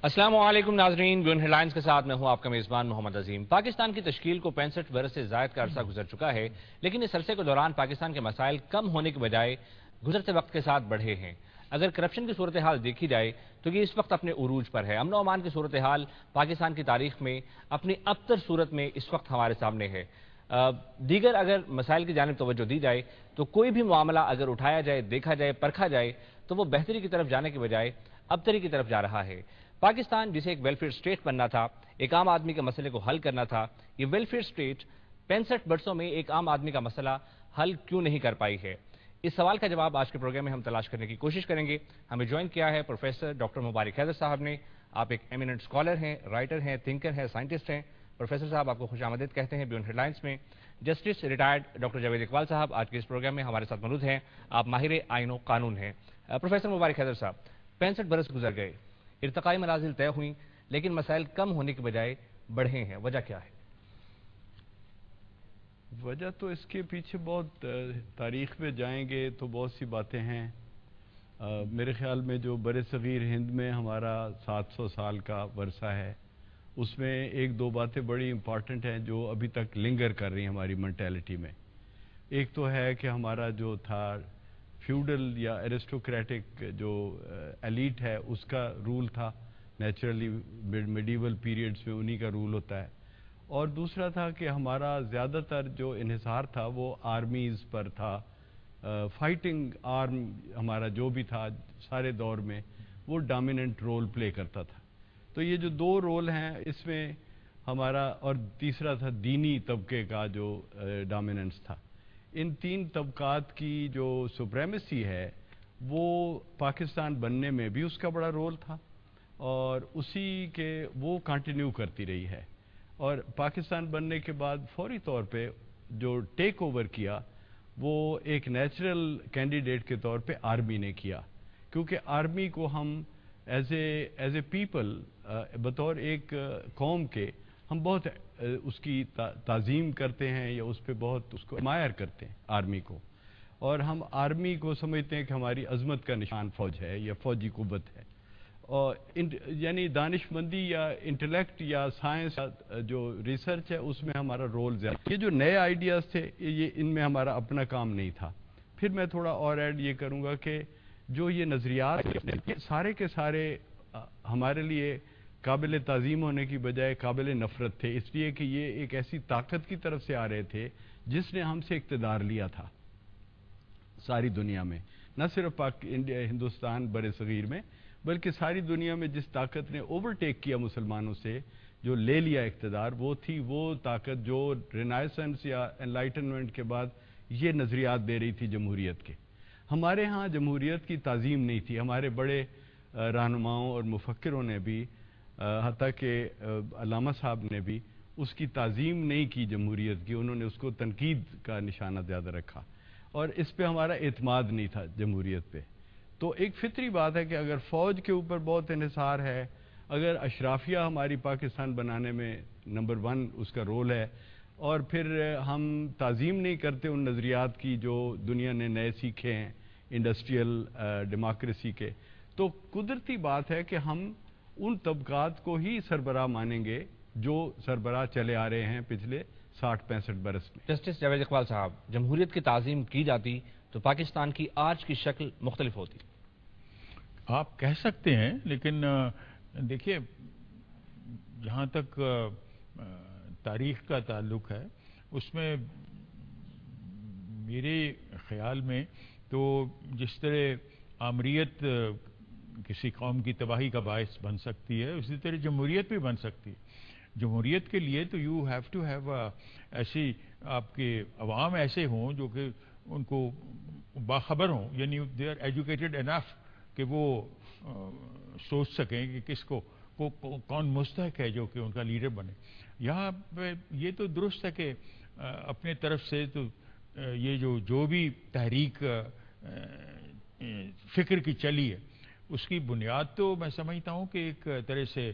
السلام علیکم ناظرین، بیون ہیڈ لائنز کے ساتھ میں ہوں آپ کا میزبان محمد عظیم۔ پاکستان کی تشکیل کو 65 برس سے زائد کا عرصہ گزر چکا ہے، لیکن اس عرصے کے دوران پاکستان کے مسائل کم ہونے کے بجائے گزرتے وقت کے ساتھ بڑھے ہیں۔ اگر کرپشن کی صورتحال دیکھی جائے تو یہ اس وقت اپنے عروج پر ہے۔ امن و امان کی صورتحال پاکستان کی تاریخ میں اپنی ابتر صورت میں اس وقت ہمارے سامنے ہے۔ دیگر اگر مسائل کی جانب توجہ دی جائے تو کوئی بھی معاملہ اگر اٹھایا جائے، دیکھا جائے، پرکھا جائے تو وہ بہتری کی طرف جانے کے بجائے ابتری کی طرف جا رہا ہے۔ پاکستان جسے ایک ویلفیئر سٹیٹ بننا تھا، ایک عام آدمی کے مسئلے کو حل کرنا تھا، یہ ویلفیئر سٹیٹ 65 برسوں میں ایک عام آدمی کا مسئلہ حل کیوں نہیں کر پائی ہے؟ اس سوال کا جواب آج کے پروگرام میں ہم تلاش کرنے کی کوشش کریں گے۔ ہمیں جوائن کیا ہے پروفیسر ڈاکٹر مبارک حیدر صاحب نے۔ آپ ایک ایمیننٹ اسکالر ہیں، رائٹر ہیں، تھنکر ہیں، سائنٹسٹ ہیں۔ پروفیسر صاحب آپ کو خوش آمدید کہتے ہیں بیون ہیڈ لائنز میں۔ Justice retired doctor Javed Iqbal صاحب آج کے اس پروگرام میں ہمارے ساتھ موجود ہیں۔ آپ ماہر آئین و قانون ہیں۔ پروفیسر مبارک حیدر صاحب، 65 برس گزر گئے، ارتقائی منازل طے ہوئیں، لیکن مسائل کم ہونے کے بجائے بڑھے ہیں، وجہ کیا ہے؟ وجہ تو اس کے پیچھے بہت تاریخ میں جائیں گے تو بہت سی باتیں ہیں۔ میرے خیال میں جو بر صغیر ہند میں ہمارا 700 سال کا ورثہ ہے، اس میں ایک دو باتیں بڑی امپارٹنٹ ہیں جو ابھی تک لنگر کر رہی ہیں ہماری مینٹیلٹی میں۔ ایک تو ہے کہ ہمارا جو تھا فیوڈل یا ایرسٹوکریٹک جو ایلیٹ ہے اس کا رول تھا، نیچرلی میڈیول پیریڈز میں انہی کا رول ہوتا ہے۔ اور دوسرا تھا کہ ہمارا زیادہ تر جو انحصار تھا وہ آرمیز پر تھا، فائٹنگ آرم ہمارا جو بھی تھا سارے دور میں وہ ڈومیننٹ رول پلے کرتا تھا۔ تو یہ جو دو رول ہیں اس میں ہمارا، اور تیسرا تھا دینی طبقے کا جو ڈومیننس تھا۔ ان تین طبقات کی جو سپریمیسی ہے وہ پاکستان بننے میں بھی اس کا بڑا رول تھا، اور اسی کے وہ کنٹینیو کرتی رہی ہے۔ اور پاکستان بننے کے بعد فوری طور پہ جو ٹیک اوور کیا وہ ایک نیچرل کینڈیڈیٹ کے طور پہ آرمی نے کیا، کیونکہ آرمی کو ہم ایز اے پیپل بطور ایک قوم کے ہم بہت اس کی تعظیم کرتے ہیں، یا اس پہ بہت اس کو ایڈمائر کرتے ہیں آرمی کو، اور ہم آرمی کو سمجھتے ہیں کہ ہماری عظمت کا نشان فوج ہے یا فوجی قوت ہے۔ اور یعنی دانش مندی یا انٹلیکٹ یا سائنس جو ریسرچ ہے اس میں ہمارا رول زیادہ۔ یہ جو نئے آئیڈیاز تھے یہ ان میں ہمارا اپنا کام نہیں تھا۔ پھر میں تھوڑا اور ایڈ یہ کروں گا کہ جو یہ نظریات سارے کے سارے ہمارے لیے قابل تعظیم ہونے کی بجائے قابل نفرت تھے، اس لیے کہ یہ ایک ایسی طاقت کی طرف سے آ رہے تھے جس نے ہم سے اقتدار لیا تھا ساری دنیا میں، نہ صرف ہندوستان بر صغیر میں بلکہ ساری دنیا میں۔ جس طاقت نے اوورٹیک کیا مسلمانوں سے، جو لے لیا اقتدار، وہ تھی وہ طاقت جو رینائسنس یا انلائٹنمنٹ کے بعد یہ نظریات دے رہی تھی جمہوریت کے۔ ہمارے ہاں جمہوریت کی تعظیم نہیں تھی، ہمارے بڑے رہنماؤں اور مفکروں نے بھی، حتیٰ کہ علامہ صاحب نے بھی اس کی تعظیم نہیں کی جمہوریت کی، انہوں نے اس کو تنقید کا نشانہ زیادہ رکھا، اور اس پہ ہمارا اعتماد نہیں تھا جمہوریت پہ۔ تو ایک فطری بات ہے کہ اگر فوج کے اوپر بہت انحصار ہے، اگر اشرافیہ ہماری پاکستان بنانے میں نمبر 1 اس کا رول ہے، اور پھر ہم تعظیم نہیں کرتے ان نظریات کی جو دنیا نے نئے سیکھے ہیں انڈسٹریل ڈیموکریسی کے، تو قدرتی بات ہے کہ ہم ان طبقات کو ہی سربراہ مانیں گے جو سربراہ چلے آ رہے ہیں پچھلے 60-65 برس میں۔ جسٹس جاوید اقبال صاحب، جمہوریت کی تعظیم کی جاتی تو پاکستان کی آج کی شکل مختلف ہوتی؟ آپ کہہ سکتے ہیں، لیکن دیکھیے جہاں تک تاریخ کا تعلق ہے اس میں میرے خیال میں تو جس طرح آمریت کسی قوم کی تباہی کا باعث بن سکتی ہے، اسی طرح جمہوریت بھی بن سکتی ہے۔ جمہوریت کے لیے تو یو ہیو ٹو ہیو ایسی آپ کے عوام ایسے ہوں جو کہ ان کو باخبر ہوں، یعنی دے آر ایجوکیٹڈ انف کہ وہ سوچ سکیں کہ کس کو کون مستحق ہے جو کہ ان کا لیڈر بنے۔ یہاں پہ یہ تو درست ہے کہ اپنے طرف سے تو یہ جو بھی تحریک فکر کی چلی ہے اس کی بنیاد تو میں سمجھتا ہوں کہ ایک طرح سے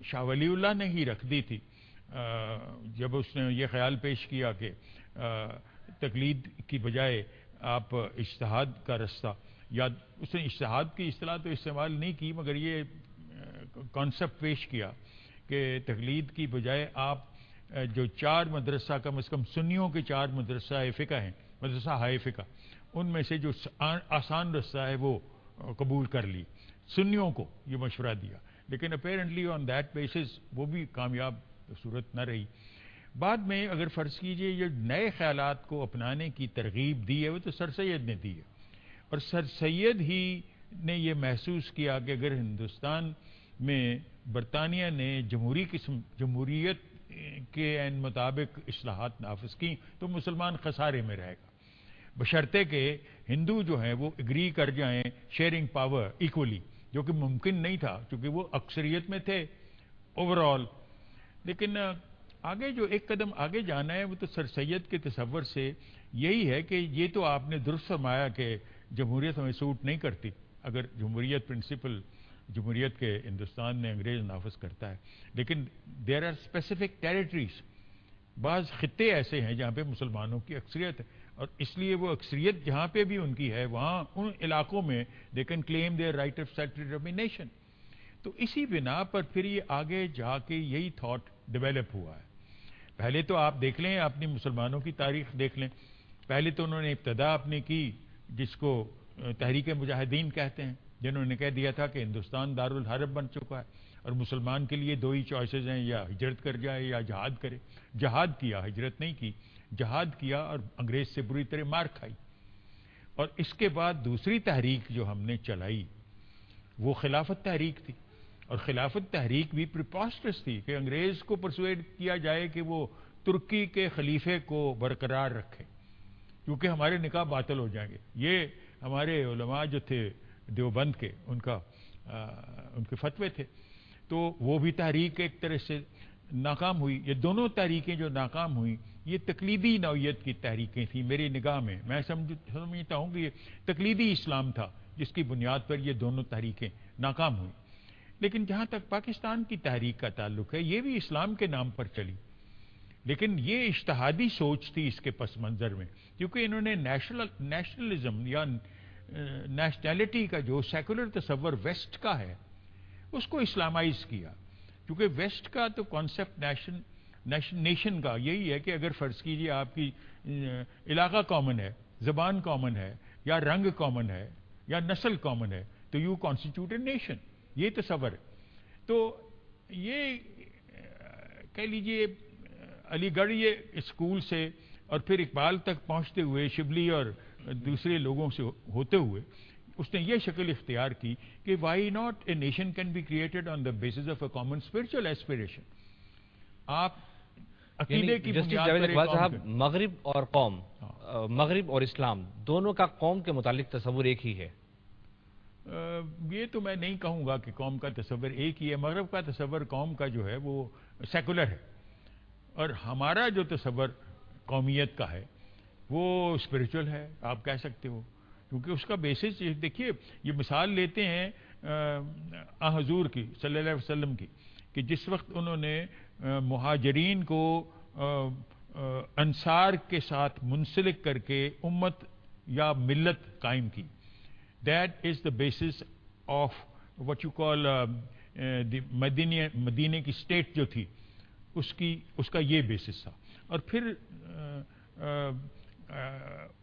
شاہ ولی اللہ نے ہی رکھ دی تھی، جب اس نے یہ خیال پیش کیا کہ تقلید کی بجائے آپ اجتہاد کا رستہ یا اس نے اجتہاد کی اصطلاح تو استعمال نہیں کی، مگر یہ کانسیپٹ پیش کیا کہ تقلید کی بجائے آپ جو 4 مدرسہ کم از کم سنیوں کے 4 مدرسہ فقہ ہیں، مدرسہ ہائے فقہ، ان میں سے جو آسان رستہ ہے وہ قبول کر لی، سنیوں کو یہ مشورہ دیا، لیکن اپیرنٹلی آن دیٹ بیسس وہ بھی کامیاب صورت نہ رہی۔ بعد میں اگر فرض کیجئے یہ نئے خیالات کو اپنانے کی ترغیب دی ہے وہ تو سر سید نے دی ہے، اور سر سید ہی نے یہ محسوس کیا کہ اگر ہندوستان میں برطانیہ نے جمہوریت کے عین مطابق اصلاحات نافذ کی تو مسلمان خسارے میں رہے گا، بشرطے کہ ہندو جو ہیں وہ اگری کر جائیں شیئرنگ پاور ایکولی، جو کہ ممکن نہیں تھا چونکہ وہ اکثریت میں تھے اوورال۔ لیکن آگے جو ایک قدم آگے جانا ہے وہ تو سر سید کے تصور سے یہی ہے کہ یہ تو آپ نے درست فرمایا کہ جمہوریت ہمیں سوٹ نہیں کرتی، اگر جمہوریت پرنسپل جمہوریت کے ہندوستان میں انگریز نافذ کرتا ہے، لیکن دیر آر اسپیسیفک ٹیریٹریز، بعض خطے ایسے ہیں جہاں پہ مسلمانوں کی اکثریت ہے، اور اس لیے وہ اکثریت جہاں پہ بھی ان کی ہے وہاں ان علاقوں میں they can claim their right of self determination. تو اسی بنا پر پھر یہ آگے جا کے یہی تھاٹ ڈیولپ ہوا ہے۔ پہلے تو آپ دیکھ لیں، اپنی مسلمانوں کی تاریخ دیکھ لیں، پہلے تو انہوں نے ابتدا اپنی کی جس کو تحریک مجاہدین کہتے ہیں، جنہوں نے کہہ دیا تھا کہ ہندوستان دارالحرب بن چکا ہے اور مسلمان کے لیے 2 ہی چوائسز ہیں، یا ہجرت کر جائے یا جہاد کرے۔ جہاد کیا، ہجرت نہیں کی، جہاد کیا اور انگریز سے بری طرح مار کھائی۔ اور اس کے بعد دوسری تحریک جو ہم نے چلائی وہ خلافت تحریک تھی، اور خلافت تحریک بھی پریپاسٹرس تھی کہ انگریز کو پرسویڈ کیا جائے کہ وہ ترکی کے خلیفے کو برقرار رکھے کیونکہ ہمارے نکاح باطل ہو جائیں گے۔ یہ ہمارے علماء جو تھے دیوبند کے ان کے فتوے تھے، تو وہ بھی تحریک ایک طرح سے ناکام ہوئی۔ یہ دونوں تحریکیں جو ناکام ہوئیں یہ تقلیدی نوعیت کی تحریکیں تھیں میری نگاہ میں، میں سمجھتا ہوں کہ یہ تقلیدی اسلام تھا جس کی بنیاد پر یہ دونوں تحریکیں ناکام ہوئیں۔ لیکن جہاں تک پاکستان کی تحریک کا تعلق ہے یہ بھی اسلام کے نام پر چلی، لیکن یہ اجتہادی سوچ تھی اس کے پس منظر میں، کیونکہ انہوں نے نیشنلزم یا نیشنلٹی کا جو سیکولر تصور ویسٹ کا ہے اس کو اسلامائز کیا، کیونکہ ویسٹ کا تو کانسیپٹ نیشن کا یہی ہے کہ اگر فرض کیجئے آپ کی علاقہ کامن ہے، زبان کامن ہے، یا رنگ کامن ہے، یا نسل کامن ہے تو یو کانسٹیٹیوٹ اے نیشن، یہ تصور ہے۔ تو یہ کہہ لیجئے علی گڑھ یہ اسکول سے اور پھر اقبال تک پہنچتے ہوئے شبلی اور دوسرے لوگوں سے ہوتے ہوئے اس نے یہ شکل اختیار کی کہ why not a nation can be created on the basis of a common spiritual aspiration. آپ عقیدے کی بنیاد پر اقبال صاحب، مغرب اور قوم، مغرب اور اسلام دونوں کا قوم کے متعلق تصور ایک ہی ہے؟ یہ تو میں نہیں کہوں گا کہ قوم کا تصور ایک ہی ہے۔ مغرب کا تصور قوم کا جو ہے وہ سیکولر ہے، اور ہمارا جو تصور قومیت کا ہے وہ اسپریچول ہے، آپ کہہ سکتے ہو، کیونکہ اس کا بیسس دیکھیے، یہ مثال لیتے ہیں حضور کی صلی اللہ علیہ وسلم کی، کہ جس وقت انہوں نے مہاجرین کو انصار کے ساتھ منسلک کر کے امت یا ملت قائم کی، that is the basis of what you call مدینے کی اسٹیٹ جو تھی اس کا یہ بیسس تھا۔ اور پھر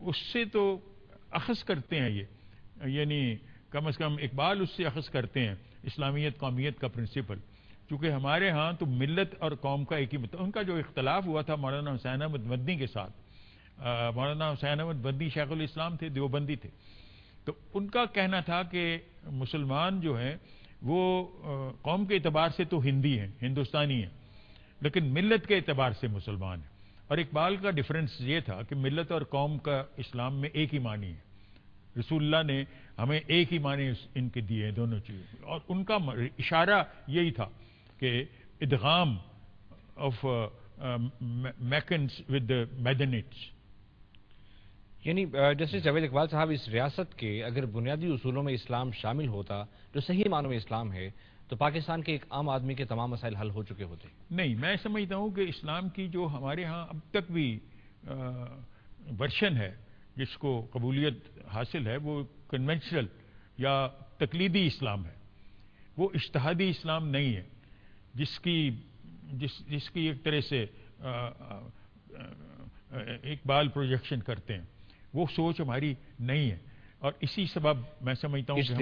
اس سے تو اخذ کرتے ہیں یہ، یعنی کم از کم اقبال اس سے اخذ کرتے ہیں اسلامیت قومیت کا پرنسپل، چونکہ ہمارے ہاں تو ملت اور قوم کا ایک ہی ان کا جو اختلاف ہوا تھا مولانا حسین احمد مدنی کے ساتھ، مولانا حسین احمد مدنی شیخ الاسلام تھے، دیوبندی تھے، تو ان کا کہنا تھا کہ مسلمان جو ہیں وہ قوم کے اعتبار سے تو ہندی ہیں، ہندوستانی ہیں، لیکن ملت کے اعتبار سے مسلمان ہیں۔ اور اقبال کا ڈیفرنس یہ تھا کہ ملت اور قوم کا اسلام میں ایک ہی معنی ہے، رسول اللہ نے ہمیں ایک ہی معنی ان کے دیے ہیں دونوں چیزیں، اور ان کا اشارہ یہی تھا کہ ادغام آف میکنز ود میدنیٹس۔ یعنی جسٹس جاوید اقبال صاحب، اس ریاست کے اگر بنیادی اصولوں میں اسلام شامل ہوتا جو صحیح معنوں میں اسلام ہے تو پاکستان کے ایک عام آدمی کے تمام مسائل حل ہو چکے ہوتے؟ نہیں، میں سمجھتا ہوں کہ اسلام کی جو ہمارے ہاں اب تک بھی ورشن ہے جس کو قبولیت حاصل ہے وہ کنونشنل یا تقلیدی اسلام ہے، وہ اجتہادی اسلام نہیں ہے جس کی ایک طرح سے اقبال پروجیکشن کرتے ہیں، وہ سوچ ہماری نہیں ہے، اور اسی سبب میں سمجھتا ہوں کہ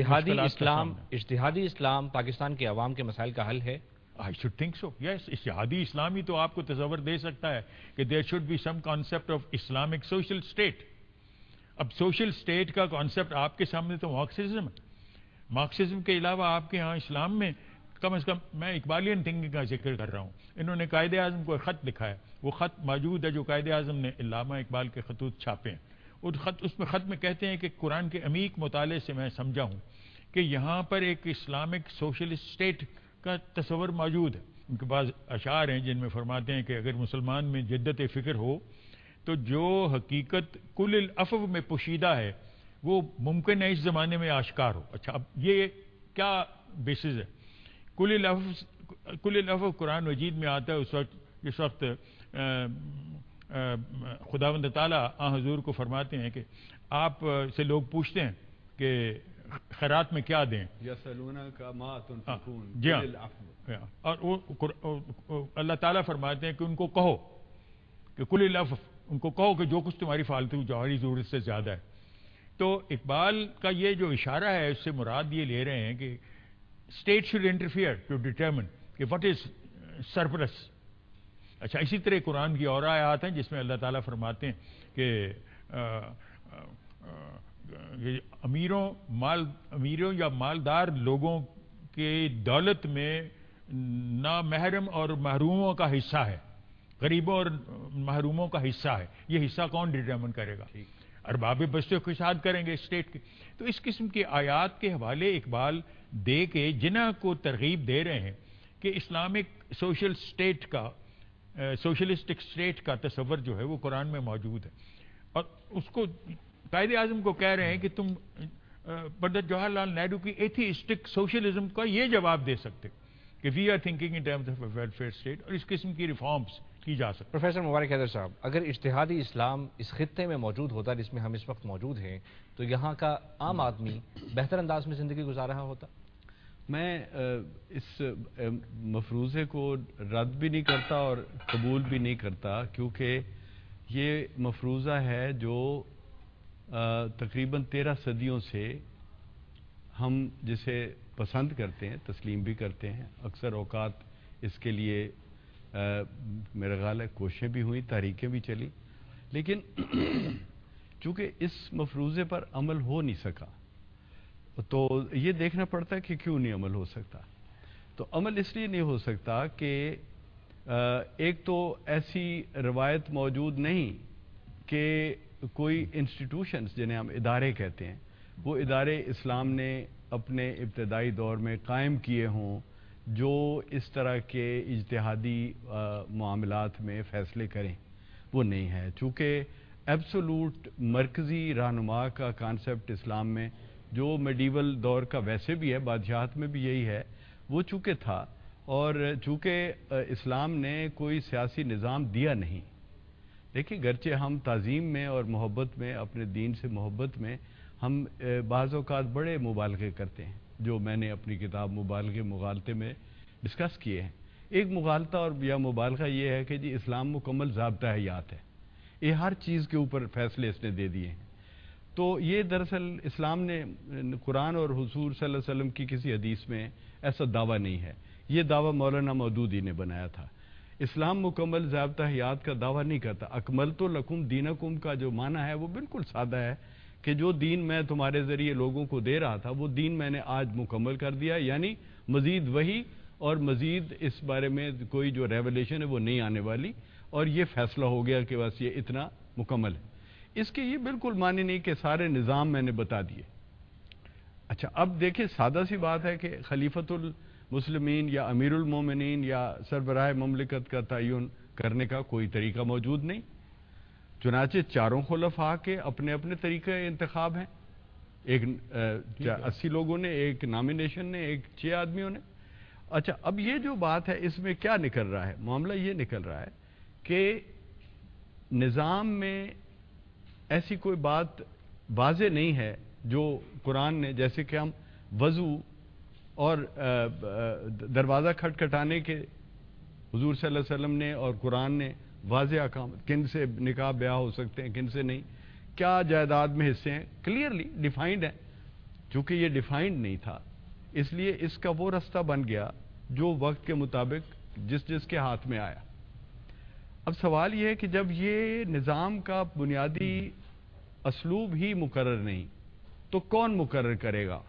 اجتہادی اسلام پاکستان کے عوام کے مسائل کا حل ہے. I should think so. Yes, اجتہادی اسلام ہی تو آپ کو تصور دے سکتا ہے کہ there should be some concept of Islamic social state. اب سوشل اسٹیٹ کا کانسیپٹ آپ کے سامنے تو مارکسزم ہے. مارکسزم کے علاوہ آپ کے ہاں اسلام میں کم از کم، میں اقبالیان تھنکنگ کا ذکر کر رہا ہوں، انہوں نے قائد اعظم کو ایک خط لکھا ہے، وہ خط موجود ہے جو قائد اعظم نے علامہ اقبال کے خطوط چھاپے ہیں. اس میں خط میں کہتے ہیں کہ قرآن کے عمیق مطالعے سے میں سمجھا ہوں کہ یہاں پر ایک اسلامک سوشلسٹ اسٹیٹ کا تصور موجود ہے. ان کے بعض اشعار ہیں جن میں فرماتے ہیں کہ اگر مسلمان میں جدت فکر ہو تو جو حقیقت کل الافو میں پوشیدہ ہے وہ ممکن ہے اس زمانے میں آشکار ہو. اچھا، اب یہ کیا بیسز ہے؟ کل الافو قرآن مجید میں آتا ہے جس وقت خداوند تعالیٰ حضور کو فرماتے ہیں کہ آپ سے لوگ پوچھتے ہیں کہ خیرات میں کیا دیں، جی ہاں، اور اللہ تعالیٰ فرماتے ہیں کہ ان کو کہو کہ کل الافو، ان کو کہو کہ جو کچھ تمہاری فالتو جوہری ضرورت سے زیادہ ہے. تو اقبال کا یہ جو اشارہ ہے اس سے مراد یہ لے رہے ہیں کہ state should interfere to determine کہ واٹ از سرپلس. اچھا، اسی طرح قرآن کی اور آیات ہیں جس میں اللہ تعالیٰ فرماتے ہیں کہ امیروں یا مالدار لوگوں کے دولت میں نامحرم اور محروموں کا حصہ ہے، غریبوں اور محروموں کا حصہ ہے. یہ حصہ کون ڈٹرمن کرے گا؟ ارباب بسط و اقتصاد کریں گے اسٹیٹ کے. تو اس قسم کی آیات کے حوالے اقبال دے کے جناح کو ترغیب دے رہے ہیں کہ اسلامک سوشل اسٹیٹ کا، سوشلسٹک اسٹیٹ کا تصور جو ہے وہ قرآن میں موجود ہے. اور اس کو قائد اعظم کو کہہ رہے ہیں کہ تم پنڈت جواہر لال نہرو کی ایتھیسٹک سوشلزم کا یہ جواب دے سکتے کہ we are thinking in terms of a welfare state, اور اس قسم کی ریفارمز کی جا سکتی. پروفیسر مبارک حیدر صاحب، اگر اجتہادی اسلام اس خطے میں موجود ہوتا جس میں ہم اس وقت موجود ہیں تو یہاں کا عام آدمی بہتر انداز میں زندگی گزار رہا ہوتا. میں اس مفروضے کو رد بھی نہیں کرتا اور قبول بھی نہیں کرتا، کیونکہ یہ مفروضہ ہے جو تقریباً 13 صدیوں سے ہم جسے پسند کرتے ہیں، تسلیم بھی کرتے ہیں. اکثر اوقات اس کے لیے میرا خیال ہے کوششیں بھی ہوئیں، تحریکیں بھی چلی، لیکن چونکہ اس مفروضے پر عمل ہو نہیں سکا تو یہ دیکھنا پڑتا ہے کہ کیوں نہیں عمل ہو سکتا. تو عمل اس لیے نہیں ہو سکتا کہ ایک تو ایسی روایت موجود نہیں کہ کوئی انسٹیٹیوشنز جنہیں ہم ادارے کہتے ہیں، وہ ادارے اسلام نے اپنے ابتدائی دور میں قائم کیے ہوں جو اس طرح کے اجتہادی معاملات میں فیصلے کریں. وہ نہیں ہے. چونکہ ایبسولوٹ مرکزی رہنما کا کانسیپٹ اسلام میں جو میڈیول دور کا ویسے بھی ہے، بادشاہت میں بھی یہی ہے، وہ چونکہ تھا. اور چونکہ اسلام نے کوئی سیاسی نظام دیا نہیں. دیکھیں، گرچہ ہم تعظیم میں اور محبت میں، اپنے دین سے محبت میں ہم بعض اوقات بڑے مبالغے کرتے ہیں، جو میں نے اپنی کتاب مبالغے مغالطے میں ڈسکس کیے ہیں. ایک مغالطہ اور یا مبالغہ یہ ہے کہ جی اسلام مکمل ضابطہ حیات ہے، یہ ہر چیز کے اوپر فیصلے اس نے دے دیے ہیں. تو یہ دراصل اسلام نے قرآن اور حضور صلی اللہ علیہ وسلم کی کسی حدیث میں ایسا دعویٰ نہیں ہے. یہ دعویٰ مولانا مودودی نے بنایا تھا. اسلام مکمل ضابطہ حیات کا دعویٰ نہیں کرتا. اکملت لکم دینکم کا جو معنی ہے وہ بالکل سادہ ہے کہ جو دین میں تمہارے ذریعے لوگوں کو دے رہا تھا وہ دین میں نے آج مکمل کر دیا. یعنی مزید وحی اور مزید اس بارے میں کوئی جو ریولیشن ہے وہ نہیں آنے والی، اور یہ فیصلہ ہو گیا کہ بس یہ اتنا مکمل ہے. اس کے یہ بالکل معنی نہیں کہ سارے نظام میں نے بتا دیے. اچھا، اب دیکھیں، سادہ سی بات ہے کہ خلیفۃ المسلمین یا امیر المومنین یا سربراہ مملکت کا تعین کرنے کا کوئی طریقہ موجود نہیں. چنانچہ چاروں خلفاء کے اپنے اپنے طریقے انتخاب ہیں. ایک 80 لوگوں نے، ایک نامینیشن نے، ایک 6 آدمیوں نے. اچھا، اب یہ جو بات ہے اس میں کیا نکل رہا ہے؟ معاملہ یہ نکل رہا ہے کہ نظام میں ایسی کوئی بات واضح نہیں ہے جو قرآن نے، جیسے کہ ہم وضو اور دروازہ کھٹکھٹانے کے حضور صلی اللہ علیہ وسلم نے اور قرآن نے واضح احکام، کن سے نکاح بیاہ ہو سکتے ہیں، کن سے نہیں، کیا جائیداد میں حصے ہیں، کلیئرلی ڈیفائنڈ ہیں. چونکہ یہ ڈیفائنڈ نہیں تھا اس لیے اس کا وہ رستہ بن گیا جو وقت کے مطابق جس کے ہاتھ میں آیا. اب سوال یہ ہے کہ جب یہ نظام کا بنیادی اسلوب ہی مقرر نہیں تو کون مقرر کرے گا؟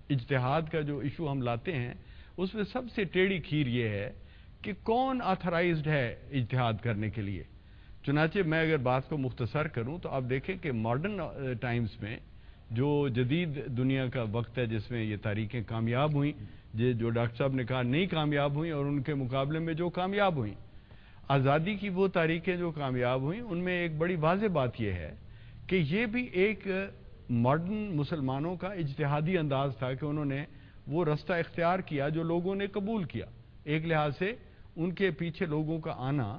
اجتہاد کا جو ایشو ہم لاتے ہیں اس میں سب سے ٹیڑھی کھیر یہ ہے کہ کون آتھرائزڈ ہے اجتہاد کرنے کے لیے. چنانچہ میں اگر بات کو مختصر کروں تو آپ دیکھیں کہ ماڈرن ٹائمز میں جو جدید دنیا کا وقت ہے جس میں یہ تحریکیں کامیاب ہوئیں، جو ڈاکٹر صاحب نے کہا نہیں کامیاب ہوئیں، اور ان کے مقابلے میں جو کامیاب ہوئیں، آزادی کی وہ تحریکیں جو کامیاب ہوئیں، ان میں ایک بڑی واضح بات یہ ہے کہ یہ بھی ایک ماڈرن مسلمانوں کا اجتہادی انداز تھا کہ انہوں نے وہ رستہ اختیار کیا جو لوگوں نے قبول کیا. ایک لحاظ سے ان کے پیچھے لوگوں کا آنا،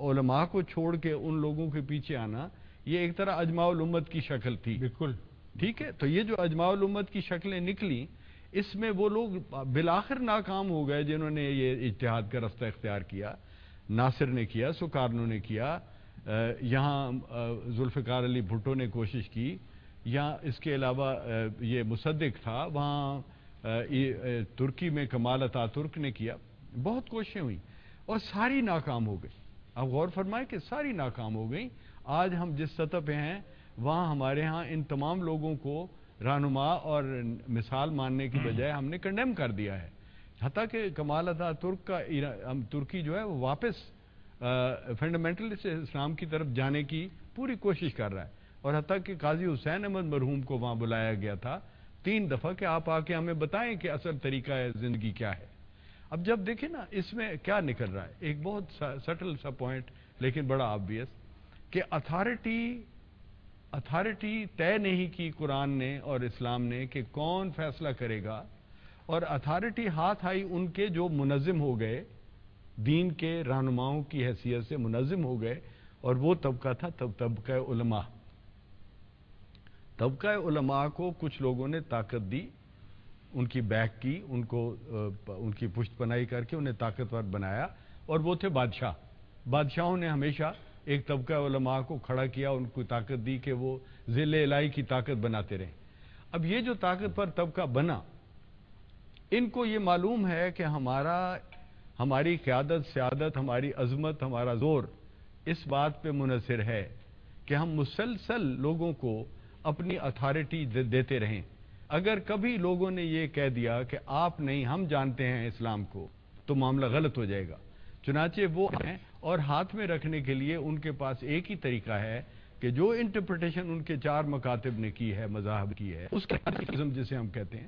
علماء کو چھوڑ کے ان لوگوں کے پیچھے آنا، یہ ایک طرح اجماع الامت کی شکل تھی. بالکل ٹھیک ہے. تو یہ جو اجماع الامت کی شکلیں نکلی، اس میں وہ لوگ بالآخر ناکام ہو گئے جنہوں نے یہ اجتہاد کا رستہ اختیار کیا. ناصر نے کیا، سکارنو نے کیا، یہاں ذوالفقار علی بھٹو نے کوشش کی، یہاں اس کے علاوہ یہ مصدق تھا، وہاں ترکی میں کمال اتاترک نے کیا. بہت کوششیں ہوئیں اور ساری ناکام ہو گئی. آپ غور فرمائیں کہ ساری ناکام ہو گئیں. آج ہم جس سطح پہ ہیں وہاں ہمارے ہاں ان تمام لوگوں کو رہنما اور مثال ماننے کی بجائے ہم نے کنڈیم کر دیا ہے. حتیٰ کہ کمال اتاترک کا ترکی جو ہے وہ واپس فنڈامنٹلسٹ اسلام کی طرف جانے کی پوری کوشش کر رہا ہے. اور حتیٰ کہ قاضی حسین احمد مرحوم کو وہاں بلایا گیا تھا 3 دفعہ کہ آپ آ کے ہمیں بتائیں کہ اصل طریقہ ہے زندگی کیا ہے. اب جب دیکھیں نا اس میں کیا نکل رہا ہے، ایک بہت سٹل سا پوائنٹ لیکن بڑا آبویس، کہ اتھارٹی طے نہیں کی قرآن نے اور اسلام نے کہ کون فیصلہ کرے گا، اور اتھارٹی ہاتھ آئی ان کے جو منظم ہو گئے، دین کے رہنماؤں کی حیثیت سے منظم ہو گئے، اور وہ طبقہ تھا طبقہ علماء. طبقہ علماء کو کچھ لوگوں نے طاقت دی، ان کی بیک کی، ان کی پشت پناہی کر کے انہیں طاقتور بنایا، اور وہ تھے بادشاہ. بادشاہوں نے ہمیشہ ایک طبقہ علماء کو کھڑا کیا، ان کو طاقت دی کہ وہ ذل الہی کی طاقت بناتے رہیں. اب یہ جو طاقتور طبقہ بنا، ان کو یہ معلوم ہے کہ ہماری قیادت، سیادت، ہماری عظمت، ہمارا زور اس بات پہ منحصر ہے کہ ہم مسلسل لوگوں کو اپنی اتھارٹی دیتے رہیں. اگر کبھی لوگوں نے یہ کہہ دیا کہ آپ نہیں ہم جانتے ہیں اسلام کو، تو معاملہ غلط ہو جائے گا. چنانچہ وہ ہیں، اور ہاتھ میں رکھنے کے لیے ان کے پاس ایک ہی طریقہ ہے کہ جو انٹرپریٹیشن ان کے 4 مکاتب نے کی ہے، مذاہب کی ہے، اس کا ازم جسے ہم کہتے ہیں.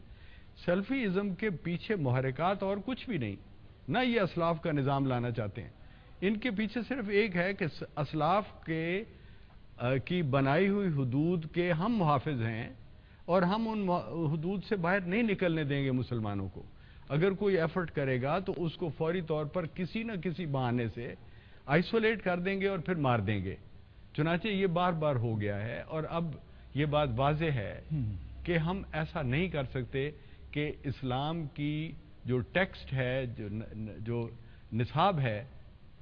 سلفی ازم کے پیچھے محرکات اور کچھ بھی نہیں، نہ یہ اسلاف کا نظام لانا چاہتے ہیں. ان کے پیچھے صرف ایک ہے کہ اسلاف کی بنائی ہوئی حدود کے ہم محافظ ہیں، اور ہم ان حدود سے باہر نہیں نکلنے دیں گے مسلمانوں کو. اگر کوئی ایفرٹ کرے گا تو اس کو فوری طور پر کسی نہ کسی بہانے سے آئسولیٹ کر دیں گے اور پھر مار دیں گے. چنانچہ یہ بار بار ہو گیا ہے، اور اب یہ بات واضح ہے کہ ہم ایسا نہیں کر سکتے کہ اسلام کی جو ٹیکسٹ ہے، جو نصاب ہے،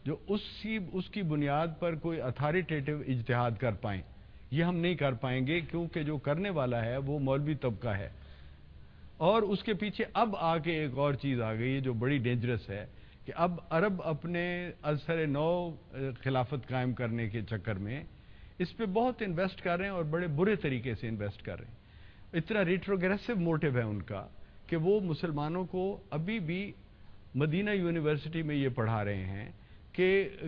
جو اس کی بنیاد پر کوئی اتھارٹیٹیو اجتہاد کر پائیں. یہ ہم نہیں کر پائیں گے، کیونکہ جو کرنے والا ہے وہ مولوی طبقہ ہے. اور اس کے پیچھے اب آگے ایک اور چیز آ گئی ہے جو بڑی ڈینجرس ہے، کہ اب عرب اپنے ازسر نو خلافت قائم کرنے کے چکر میں اس پہ بہت انویسٹ کر رہے ہیں، اور بڑے برے طریقے سے انویسٹ کر رہے ہیں. اتنا ریٹروگریسو موٹیو ہے ان کا کہ وہ مسلمانوں کو ابھی بھی مدینہ یونیورسٹی میں یہ پڑھا رہے ہیں کہ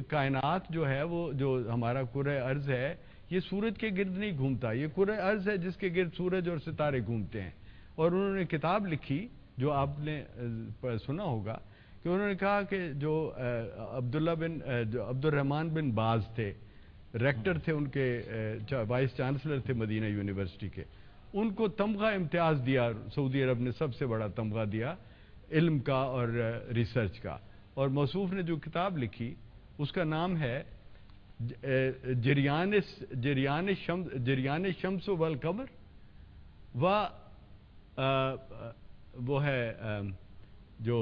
کائنات جو ہے، وہ جو ہمارا کرۂ ارض ہے، یہ سورج کے گرد نہیں گھومتا، یہ کرۂ ارض ہے جس کے گرد سورج اور ستارے گھومتے ہیں. اور انہوں نے کتاب لکھی جو آپ نے سنا ہوگا، کہ انہوں نے کہا کہ جو عبد الرحمن بن باز تھے، ریکٹر تھے ان کے، وائس چانسلر تھے مدینہ یونیورسٹی کے، ان کو تمغہ امتیاز دیا، سعودی عرب نے سب سے بڑا تمغہ دیا علم کا اور ریسرچ کا. اور موصوف نے جو کتاب لکھی اس کا نام ہے جریان شمس والقمر وہ ہے جو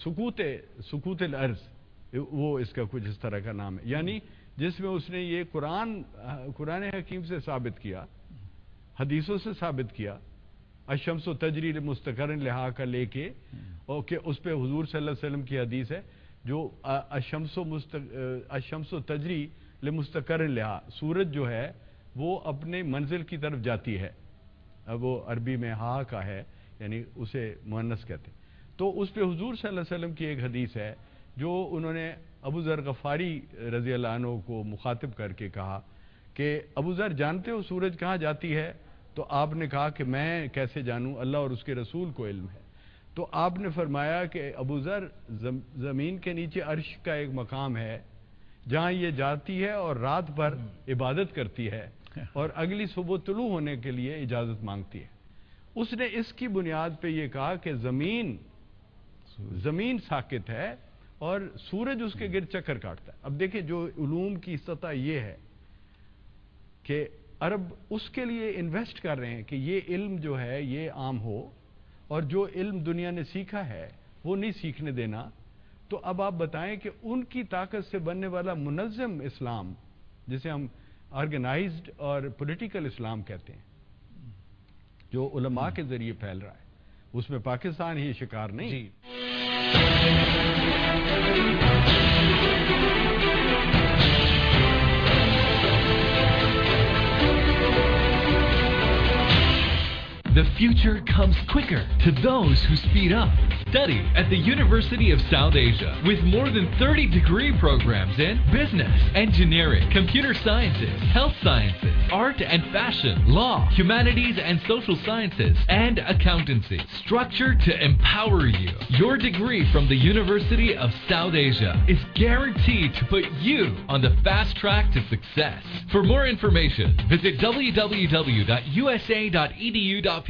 سکوت الارض، وہ اس کا کچھ اس طرح کا نام ہے، یعنی جس میں اس نے یہ قرآن حکیم سے ثابت کیا، حدیثوں سے ثابت کیا، الشمس تجری لمستقر لہا کا لے کے، اور کہ اس پہ حضور صلی اللہ علیہ وسلم کی حدیث ہے جو الشمس تجری لمستقر لہا، سورج جو ہے وہ اپنے منزل کی طرف جاتی ہے، وہ عربی میں ہا کا ہے، یعنی اسے مؤنث کہتے ہیں۔ تو اس پہ حضور صلی اللہ علیہ وسلم کی ایک حدیث ہے جو انہوں نے ابو ذر غفاری رضی اللہ عنہ کو مخاطب کر کے کہا کہ ابو ذر جانتے ہو سورج کہاں جاتی ہے؟ تو آپ نے کہا کہ میں کیسے جانوں، اللہ اور اس کے رسول کو علم ہے۔ تو آپ نے فرمایا کہ ابو ذر، زمین کے نیچے عرش کا ایک مقام ہے جہاں یہ جاتی ہے اور رات پر عبادت کرتی ہے اور اگلی صبح طلوع ہونے کے لیے اجازت مانگتی ہے۔ اس نے اس کی بنیاد پہ یہ کہا کہ زمین ساکت ہے اور سورج اس کے گرد چکر کاٹتا ہے۔ اب دیکھیں جو علوم کی سطح یہ ہے کہ عرب اس کے لیے انویسٹ کر رہے ہیں کہ یہ علم جو ہے یہ عام ہو، اور جو علم دنیا نے سیکھا ہے وہ نہیں سیکھنے دینا۔ تو اب آپ بتائیں کہ ان کی طاقت سے بننے والا منظم اسلام، جسے ہم آرگنائزڈ اور پولیٹیکل اسلام کہتے ہیں، جو علماء کے ذریعے پھیل رہا ہے، اس میں پاکستان ہی شکار نہیں۔ جی The future comes quicker to those who speed up. Study at the University of South Asia with more than 30 degree programs in business, engineering, computer sciences, health sciences, art and fashion, law, humanities and social sciences, and accountancy. Structured to empower you. Your degree from the University of South Asia is guaranteed to put you on the fast track to success. For more information, visit www.usa.edu.pk.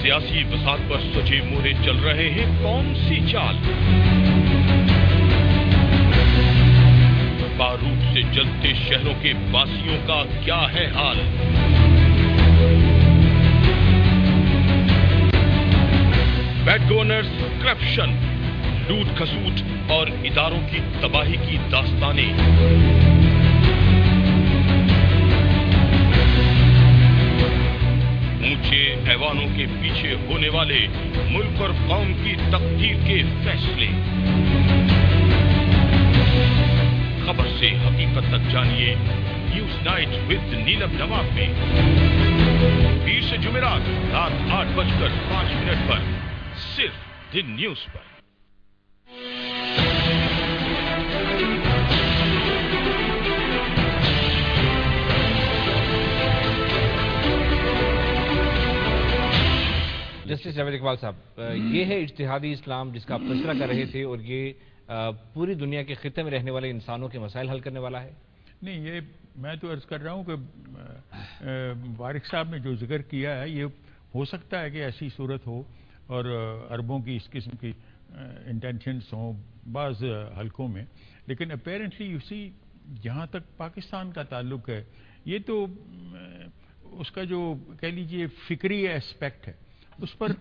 سیاسی فساد پر سجے مہرے چل رہے ہیں کون سی چال؟ بارود سے جلتے شہروں کے باسیوں کا کیا ہے حال؟ بیڈ گورنرز، کرپشن، لوٹ کھسوٹ اور اداروں کی تباہی کی داستانیں۔ اونچے ایوانوں کے پیچھے ہونے والے ملک اور قوم کی تقدیر کے فیصلے۔ خبر سے حقیقت تک جانیے نیوز نائٹ ود نیلم نواب میں، پیر سے جمعرات رات 8:05 پر صرف دی نیوز پر۔ جسٹس جاوید اقبال صاحب، یہ ہے اجتہادی اسلام جس کا آپ تذکرہ کر رہے تھے، اور یہ پوری دنیا کے خطے میں رہنے والے انسانوں کے مسائل حل کرنے والا ہے؟ نہیں، یہ میں تو عرض کر رہا ہوں کہ مبارک صاحب نے جو ذکر کیا ہے یہ ہو سکتا ہے کہ ایسی صورت ہو اور عربوں کی اس قسم کی انٹینشنس ہوں بعض حلقوں میں، لیکن اپیرنٹلی یو سی جہاں تک پاکستان کا تعلق ہے، یہ تو اس کا جو کہہ لیجیے فکری اسپیکٹ ہے اس پر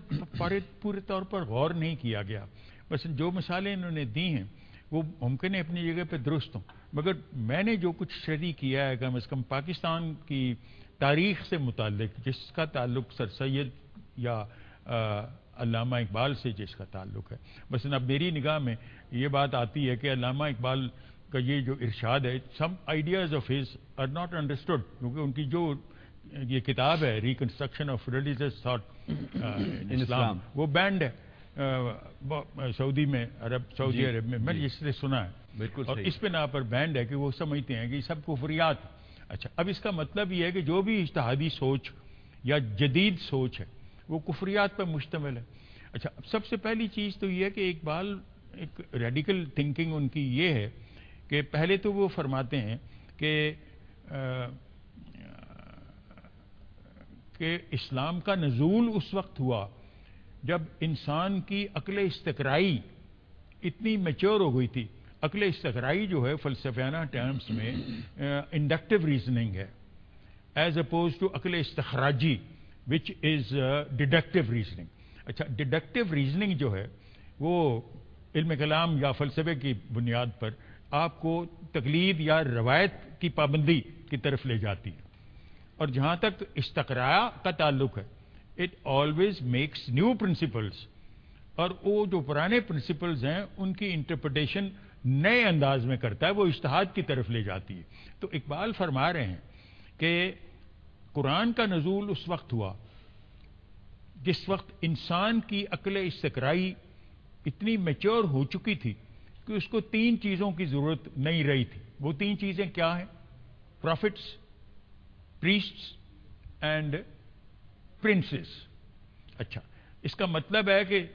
پورے طور پر غور نہیں کیا گیا۔ بس جو مثالیں انہوں نے دی ہیں وہ ممکن ہے اپنی جگہ پہ درست ہوں، مگر میں نے جو کچھ اسٹڈی کیا ہے کم از کم پاکستان کی تاریخ سے متعلق، جس کا تعلق سر سید یا علامہ اقبال سے جس کا تعلق ہے، بس اب میری نگاہ میں یہ بات آتی ہے کہ علامہ اقبال کا یہ جو ارشاد ہے، some ideas of his are not understood, کیونکہ ان کی جو یہ کتاب ہے reconstruction of religious thought in Islam, وہ بینڈ ہے سعودی میں، سعودی عرب میں، میں نے اس سے سنا ہے بالکل، اور اس بنا پر بینڈ ہے کہ وہ سمجھتے ہیں کہ یہ سب کفریات۔ اچھا، اب اس کا مطلب یہ ہے کہ جو بھی اجتہادی سوچ یا جدید سوچ ہے وہ کفریات پر مشتمل ہے۔ اچھا، سب سے پہلی چیز تو یہ ہے کہ اقبال ایک ریڈیکل تھنکنگ ان کی یہ ہے کہ پہلے تو وہ فرماتے ہیں کہ اسلام کا نزول اس وقت ہوا جب انسان کی عقل استقرائی اتنی میچور ہو گئی تھی، عقل استقرائی جو ہے فلسفیانہ ٹرمز میں انڈکٹیو ریزننگ ہے ایز اپوز ٹو عقل استخراجی وچ از ڈیڈکٹیو ریزننگ. اچھا ڈیڈکٹیو ریزننگ جو ہے وہ علم کلام یا فلسفے کی بنیاد پر آپ کو تقلید یا روایت کی پابندی کی طرف لے جاتی ہے. اور جہاں تک استقراء کا تعلق ہے it always makes new principles, اور وہ جو پرانے پرنسپلز ہیں ان کی انٹرپریٹیشن نئے انداز میں کرتا ہے, وہ اجتہاد کی طرف لے جاتی ہے. تو اقبال فرما رہے ہیں کہ قرآن کا نزول اس وقت ہوا جس وقت انسان کی عقل استقرائی اتنی میچور ہو چکی تھی کہ اس کو 3 چیزوں کی ضرورت نہیں رہی تھی. وہ 3 چیزیں کیا ہیں؟ Prophets, priests and princes. اچھا, اس کا مطلب ہے کہ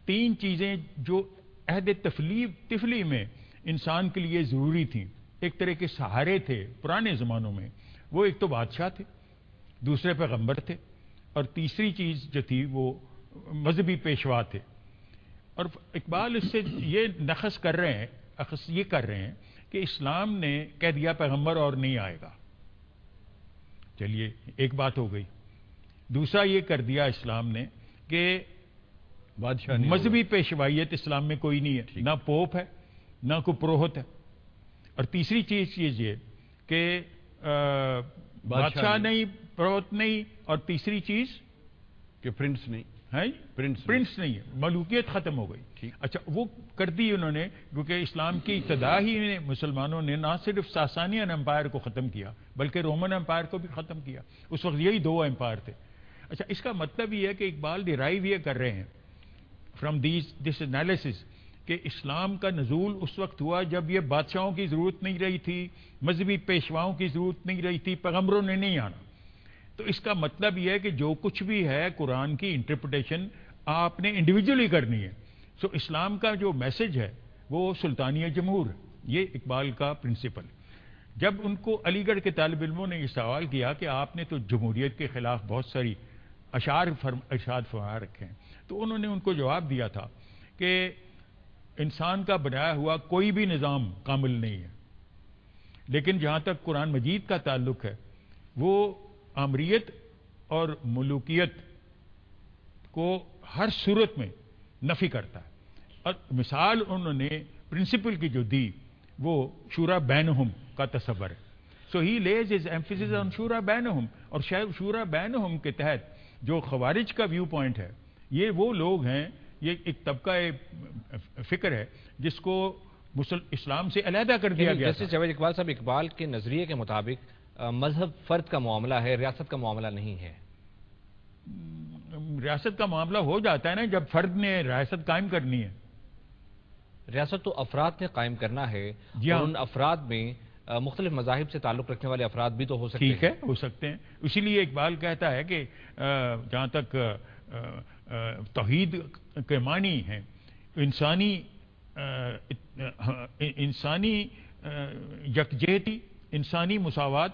3 چیزیں جو عہد طفلی میں انسان کے لیے ضروری تھیں, ایک طرح کے سہارے تھے پرانے زمانوں میں, وہ ایک تو بادشاہ تھے, دوسرے پیغمبر تھے, اور تیسری چیز جو تھی وہ مذہبی پیشوا تھے. اور اقبال اس سے یہ نقص کر رہے ہیں کہ اسلام نے کہہ دیا پیغمبر اور نہیں آئے گا. چلیے ایک بات ہو گئی. دوسرا یہ کر دیا اسلام نے کہ بادشاہ مذہبی پیشوائیت اسلام میں کوئی نہیں ہے, نہ پوپ ہے نہ کوئی پروہت ہے. اور تیسری چیز یہ کہ بادشاہ نہیں, پروہت نہیں, اور تیسری چیز کہ پرنس نہیں ہے, پرنس نہیں ہے, ملوکیت ختم ہو گئی. اچھا, وہ کر دی انہوں نے کیونکہ اسلام کی ابتدا ہی نے مسلمانوں نے نہ صرف ساسانین امپائر کو ختم کیا بلکہ رومن امپائر کو بھی ختم کیا. اس وقت یہی 2 امپائر تھے. اچھا, اس کا مطلب یہ ہے کہ اقبال ڈرائیو یہ کر رہے ہیں فرام دس انالیسس کہ اسلام کا نزول اس وقت ہوا جب یہ بادشاہوں کی ضرورت نہیں رہی تھی, مذہبی پیشواؤں کی ضرورت نہیں رہی تھی, پیغمبروں نے نہیں آنا. تو اس کا مطلب یہ ہے کہ جو کچھ بھی ہے قرآن کی انٹرپریٹیشن آپ نے انڈیویجولی کرنی ہے. سو اسلام کا جو میسج ہے وہ سلطانی جمہور ہے. یہ اقبال کا پرنسپل. جب ان کو علی گڑھ کے طالب علموں نے یہ سوال کیا کہ آپ نے تو جمہوریت کے خلاف بہت ساری ارشاد فرما رکھے ہیں, تو انہوں نے ان کو جواب دیا تھا کہ انسان کا بنایا ہوا کوئی بھی نظام کامل نہیں ہے, لیکن جہاں تک قرآن مجید کا تعلق ہے وہ آمریت اور ملوکیت کو ہر صورت میں نفی کرتا ہے. اور مثال انہوں نے پرنسپل کی جو دی وہ شورا بینہم کا تصور ہے. سو ہی لیز از ایمفیسس آن شورا بینہم, اور شورا بینہم کے تحت جو خوارج کا ویو پوائنٹ ہے, یہ وہ لوگ ہیں, یہ ایک طبقہ فکر ہے جس کو اسلام سے علیحدہ کر دیا گیا. جسٹس جاوید اقبال صاحب, اقبال کے نظریے کے مطابق مذہب فرد کا معاملہ ہے, ریاست کا معاملہ نہیں ہے. ریاست کا معاملہ ہو جاتا ہے نا جب فرد نے ریاست قائم کرنی ہے. ریاست تو افراد نے قائم کرنا ہے, اور ان افراد میں مختلف مذاہب سے تعلق رکھنے والے افراد بھی تو ہو سکتے ہیں. ٹھیک ہے, ہو سکتے ہیں. اسی لیے اقبال کہتا ہے کہ جہاں تک توحید کے معنی ہیں انسانی یکجہتی, انسانی مساوات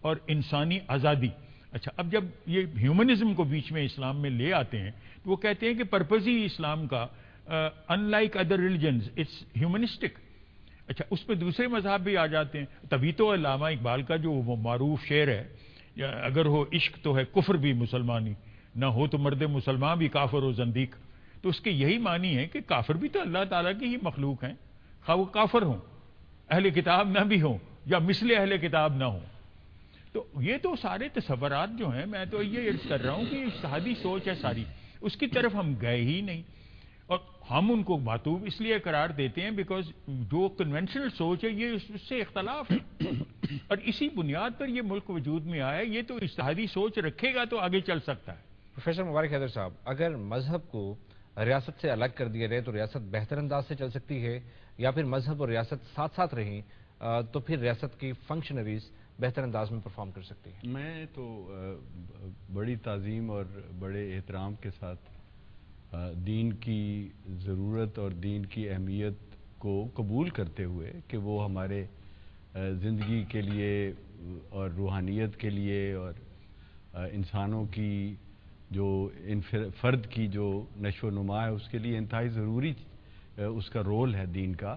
اور انسانی آزادی. اچھا, اب جب یہ ہیومنزم کو بیچ میں اسلام میں لے آتے ہیں تو وہ کہتے ہیں کہ پرپز ہی اسلام کا unlike other religions it's humanistic. اچھا, اس پہ دوسرے مذہب بھی آ جاتے ہیں. تبھی تو علامہ اقبال کا جو وہ معروف شعر ہے, اگر ہو عشق تو ہے کفر بھی مسلمانی, نہ ہو تو مرد مسلمان بھی کافر و زندیق. تو اس کے یہی معنی ہے کہ کافر بھی تو اللہ تعالیٰ کی ہی مخلوق ہیں, خواہ وہ کافر ہوں, اہل کتاب نہ بھی ہوں یا مثل اہل کتاب نہ ہوں. تو یہ تو سارے تصورات جو ہیں, میں تو یہ عرض کر رہا ہوں کہ اجتہادی سوچ ہے ساری, اس کی طرف ہم گئے ہی نہیں. اور ہم ان کو معتوب اس لیے قرار دیتے ہیں بیکاز جو کنونشنل سوچ ہے یہ اس سے اختلاف ہے, اور اسی بنیاد پر یہ ملک وجود میں آیا ہے. یہ تو اجتہادی سوچ رکھے گا تو آگے چل سکتا ہے. پروفیسر مبارک حیدر صاحب, اگر مذہب کو ریاست سے الگ کر دیا جائے تو ریاست بہتر انداز سے چل سکتی ہے, یا پھر مذہب اور ریاست ساتھ ساتھ رہیں تو پھر ریاست کی فنکشنریز بہتر انداز میں پرفارم کر سکتی ہیں؟ میں تو بڑی تعظیم اور بڑے احترام کے ساتھ دین کی ضرورت اور دین کی اہمیت کو قبول کرتے ہوئے کہ وہ ہمارے زندگی کے لیے اور روحانیت کے لیے اور انسانوں کی جو فرد کی جو نشو و نما ہے اس کے لیے انتہائی ضروری اس کا رول ہے دین کا.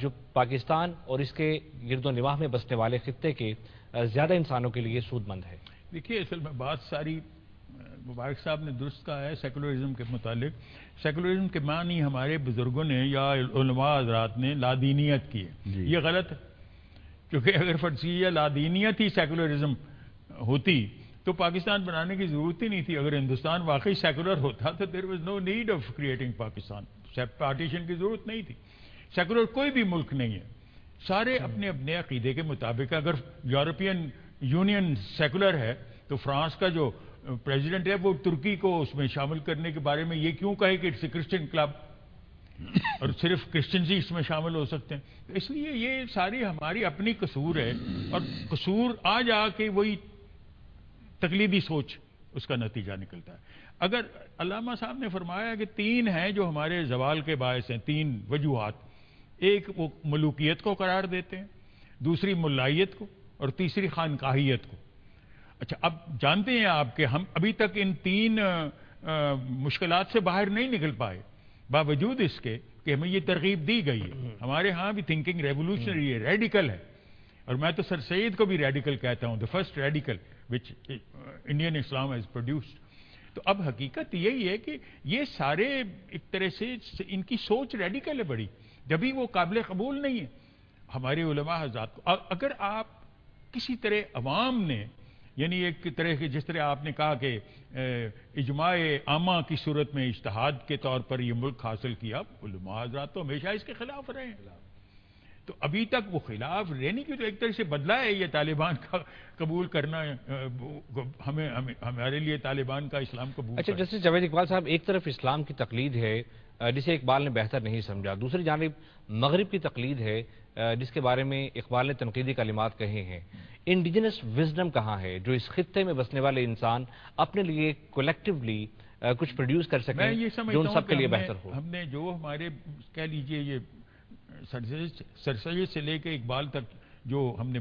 جو پاکستان اور اس کے گرد و نواح میں بسنے والے خطے کے زیادہ انسانوں کے لیے سود مند ہے؟ دیکھیے اصل میں بات ساری مبارک صاحب نے درست کہا ہے سیکولرزم کے متعلق. سیکولرزم کے معنی ہمارے بزرگوں نے یا علماء حضرات نے لادینیت کی ہے. یہ غلط ہے، کیونکہ اگر فرضیہ لادینیت ہی سیکولرزم ہوتی تو پاکستان بنانے کی ضرورت ہی نہیں تھی. اگر ہندوستان واقعی سیکولر ہوتا تو there was no need of creating Pakistan. Partition کی ضرورت نہیں تھی. سیکولر کوئی بھی ملک نہیں ہے، سارے اپنے اپنے عقیدے کے مطابق. اگر یورپین یونین سیکولر ہے تو فرانس کا جو پریزیڈنٹ ہے وہ ترکی کو اس میں شامل کرنے کے بارے میں یہ کیوں کہے کہ اٹس اے کرسچن کلب اور صرف کرسچنز ہی اس میں شامل ہو سکتے ہیں؟ اس لیے یہ ساری ہماری اپنی قصور ہے، اور قصور آ جا کے وہی تقلیدی سوچ اس کا نتیجہ نکلتا ہے. اگر علامہ صاحب نے فرمایا کہ 3 ہیں جو ہمارے زوال کے باعث ہیں، 3 وجوہات. ایک وہ ملوکیت کو قرار دیتے ہیں، دوسری ملائیت کو، اور تیسری خانقاہیت کو. اچھا اب جانتے ہیں آپ کہ ہم ابھی تک ان 3 مشکلات سے باہر نہیں نکل پائے، باوجود اس کے کہ ہمیں یہ ترغیب دی گئی ہے. ہمارے ہاں بھی تھنکنگ ریولوشنری ہے، ریڈیکل ہے، اور میں تو سر سید کو بھی ریڈیکل کہتا ہوں، the first radical which Indian Islam has produced. تو اب حقیقت یہی ہے کہ یہ سارے ایک طرح سے ان کی سوچ ریڈیکل ہے بڑی، جبھی وہ قابل قبول نہیں ہے ہمارے علماء حضرات کو. اگر آپ کسی طرح عوام نے، یعنی ایک طرح کے جس طرح آپ نے کہا کہ اجماع عامہ کی صورت میں اجتہاد کے طور پر یہ ملک حاصل کیا، علماء حضرات تو ہمیشہ اس کے خلاف رہے ہیں. تو ابھی تک وہ خلاف رہنے کی تو ایک طرح سے بدلہ ہے یہ طالبان کا قبول کرنا. ہمارے لیے طالبان کا اسلام قبول. اچھا جسٹس جاوید اقبال صاحب، ایک طرف اسلام کی تقلید ہے جسے اقبال نے بہتر نہیں سمجھا، دوسری جانب مغرب کی تقلید ہے جس کے بارے میں اقبال نے تنقیدی کلمات کہے ہیں. انڈیجنس وزڈم کہاں ہے جو اس خطے میں بسنے والے انسان اپنے لیے کولیکٹیولی کچھ پروڈیوس کر سکیں جو ان سب کے لیے بہتر ہو؟ ہم نے جو ہمارے کہہ لیجئے یہ سر سید سے لے کے اقبال تک جو ہم نے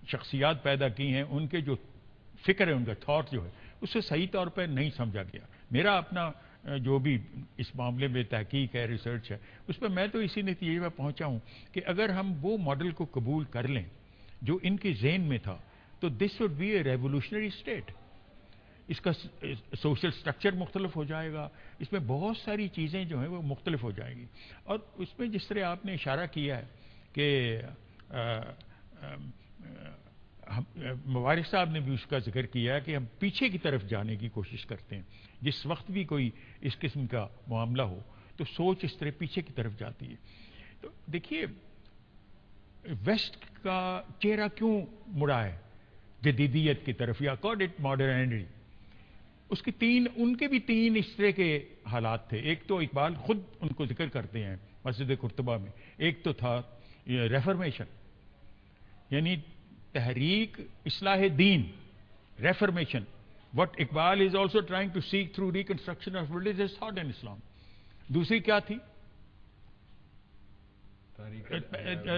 شخصیات پیدا کی ہیں، ان کے جو فکر ہے، ان کا تھاٹ جو ہے، اسے صحیح طور پر نہیں سمجھا گیا. میرا اپنا جو بھی اس معاملے میں تحقیق ہے، ریسرچ ہے، اس پہ میں تو اسی نتیجے میں پہنچا ہوں کہ اگر ہم وہ ماڈل کو قبول کر لیں جو ان کے ذہن میں تھا تو this would be a revolutionary state. اس کا سوشل سٹرکچر مختلف ہو جائے گا، اس میں بہت ساری چیزیں جو ہیں وہ مختلف ہو جائیں گی. اور اس میں جس طرح آپ نے اشارہ کیا ہے کہ مبارک صاحب نے بھی اس کا ذکر کیا کہ ہم پیچھے کی طرف جانے کی کوشش کرتے ہیں. جس وقت بھی کوئی اس قسم کا معاملہ ہو تو سوچ اس طرح پیچھے کی طرف جاتی ہے. تو دیکھیے ویسٹ کا چہرہ کیوں مڑا ہے جدیدیت کی طرف یا کال اٹ ماڈرنٹی؟ اس کے ان کے بھی 3 اس طرح کے حالات تھے. ایک تو اقبال خود ان کو ذکر کرتے ہیں مسجد قرطبہ میں. ایک تو تھا ریفرمیشن، یعنی تحریک اصلاح دین، reformation. What Iqbal is also trying to seek through reconstruction of religious thought in Islam. دوسری کیا تھی؟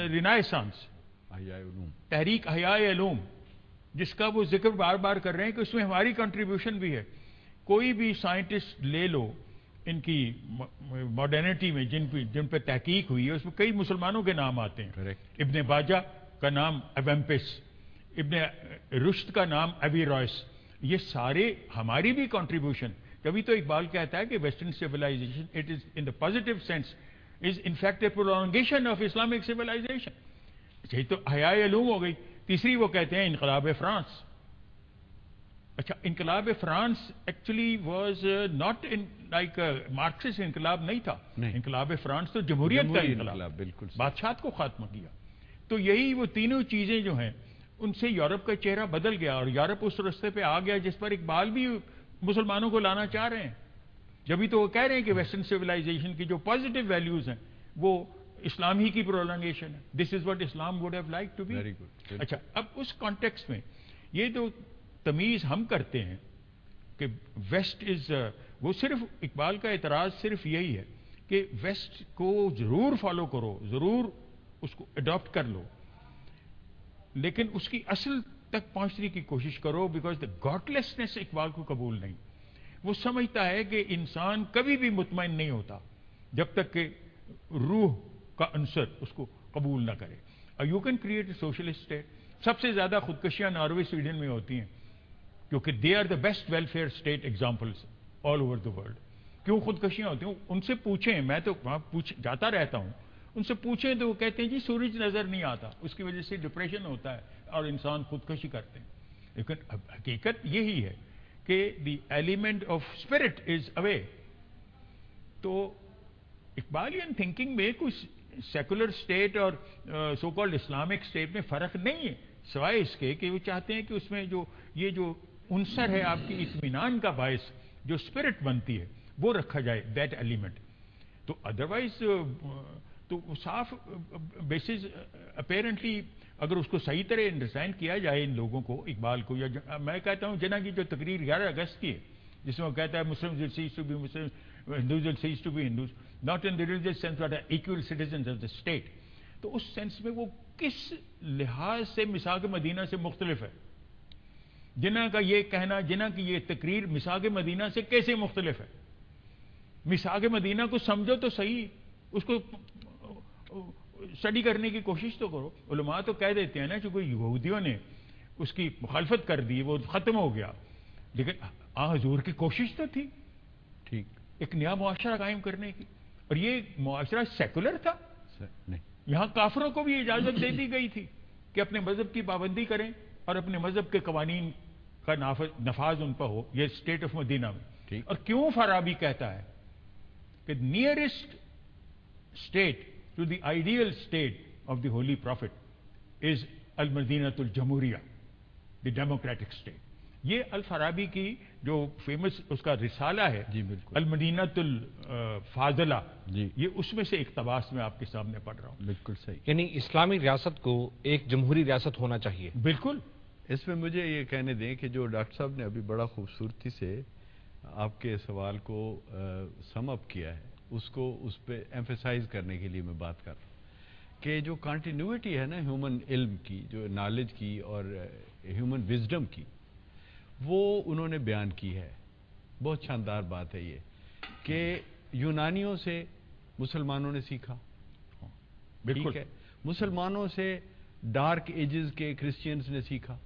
رینائسانس، تحریک احیاء علوم، جس کا وہ ذکر بار بار کر رہے ہیں کہ اس میں ہماری کنٹریبیوشن بھی ہے. کوئی بھی سائنٹسٹ لے لو ان کی ماڈرنٹی میں جن پہ تحقیق ہوئی ہے، اس میں کئی مسلمانوں کے نام آتے ہیں. ابن باجہ کا نام ایویمپس، ابن رشد کا نام ایویرویس. یہ سارے ہماری بھی کنٹریبیوشن. تبھی تو اقبال کہتا ہے کہ western civilization it is in the positive sense is in fact a prolongation of Islamic civilization. یہ تو احیاء علوم ہو گئی. تیسری وہ کہتے ہیں انقلاب فرانس. اچھا انقلاب France actually was not like Marxist انقلاب نہیں تھا. انقلاب فرانس تو جمہوریت کا انقلاب، بالکل بادشاہت کو خاتمہ کیا. تو یہی وہ تینوں چیزیں جو ہیں ان سے یورپ کا چہرہ بدل گیا، اور یورپ اس راستے پہ آ گیا جس پر اقبال بھی مسلمانوں کو لانا چاہ رہے ہیں. جبھی تو وہ کہہ رہے ہیں کہ ویسٹرن سویلائزیشن کی جو پازیٹیو ویلیوز ہیں وہ اسلام ہی کی پرولنگیشن ہے. This is what Islam would have like to be. اچھا اب اس کانٹیکسٹ میں یہ جو تمیز ہم کرتے ہیں کہ ویسٹ از وہ صرف اقبال کا اعتراض صرف یہی ہے کہ ویسٹ کو ضرور فالو کرو، ضرور اس کو اڈاپٹ کر لو، لیکن اس کی اصل تک پہنچنے کی کوشش کرو، بیکاز دا گاڈلیسنس اقبال کو قبول نہیں. وہ سمجھتا ہے کہ انسان کبھی بھی مطمئن نہیں ہوتا جب تک کہ روح کا عنصر اس کو قبول نہ کرے. You can create a socialist state. سب سے زیادہ خودکشیاں ناروے سویڈن میں ہوتی ہیں کیونکہ they are the best welfare state examples all over the world. کیوں خودکشیاں ہوتی ہیں؟ ان سے پوچھیں, میں تو وہاں جاتا رہتا ہوں, ان سے پوچھیں تو وہ کہتے ہیں جی سورج نظر نہیں آتا, اس کی وجہ سے ڈپریشن ہوتا ہے اور انسان خودکشی کرتے ہیں. لیکن حقیقت یہی ہے کہ the element of spirit is away. تو اقبالیان تھنکنگ میں کچھ سیکولر اسٹیٹ اور سو کالڈ اسلامک اسٹیٹ میں فرق نہیں ہے, سوائے اس کے کہ وہ چاہتے ہیں کہ اس میں جو یہ جو عنصر ہے آپ کی اطمینان کا باعث جو اسپرٹ بنتی ہے وہ رکھا جائے, دیٹ ایلیمنٹ. تو ادروائز تو صاف بیسز اپیرنٹلی اگر اس کو صحیح طرح انڈرسٹینڈ کیا جائے ان لوگوں کو, اقبال کو, یا میں کہتا ہوں جناح کی جو تقریر 11 اگست کی ہے جس میں وہ کہتا ہے مسلم will cease to be Muslim, Hindus will cease to be Hindus, not in the religious sense but are equal citizens of the state. تو اس سینس میں وہ کس لحاظ سے میثاق مدینہ سے مختلف ہے؟ جناح کا یہ کہنا, جناح کی یہ تقریر میثاق مدینہ سے کیسے مختلف ہے؟ میثاق مدینہ کو سمجھو تو صحیح, اس کو اسٹڈی کرنے کی کوشش تو کرو. علماء تو کہہ دیتے ہیں نا کہ کوئی یہودیوں نے اس کی مخالفت کر دی, وہ ختم ہو گیا, لیکن حضور کی کوشش تو تھی ٹھیک ایک نیا معاشرہ قائم کرنے کی, اور یہ معاشرہ سیکولر تھا. نہیں, یہاں کافروں کو بھی اجازت دے دی گئی تھی کہ اپنے مذہب کی پابندی کریں اور اپنے مذہب کے قوانین کا نفاذ ان پر ہو. یہ اسٹیٹ آف مدینہ میں. اور کیوں فارابی کہتا ہے کہ nearest state to the ideal state of the holy prophet is المدینۃ الجمہوریہ, دی ڈیموکریٹک اسٹیٹ. یہ الفارابی کی جو فیمس اس کا رسالہ ہے جی بالکل, المدینۃ الفاضلہ, جی یہ اس میں سے اقتباس میں آپ کے سامنے پڑھ رہا ہوں. بالکل صحیح. یعنی اسلامی ریاست کو ایک جمہوری ریاست ہونا چاہیے. بالکل. اس میں مجھے یہ کہنے دیں کہ جو ڈاکٹر صاحب نے ابھی بڑا خوبصورتی سے آپ کے سوال کو سم اپ کیا ہے, اس کو اس پہ ایمفیسائز کرنے کے لیے میں بات کر رہا ہوں کہ جو کنٹینیوٹی ہے نا ہیومن علم کی, جو نالج کی اور ہیومن وزڈم کی, وہ انہوں نے بیان کی ہے. بہت شاندار بات ہے یہ کہ یونانیوں سے مسلمانوں نے سیکھا. بالکل. مسلمانوں سے ڈارک ایجز کے کرسچینز نے سیکھا,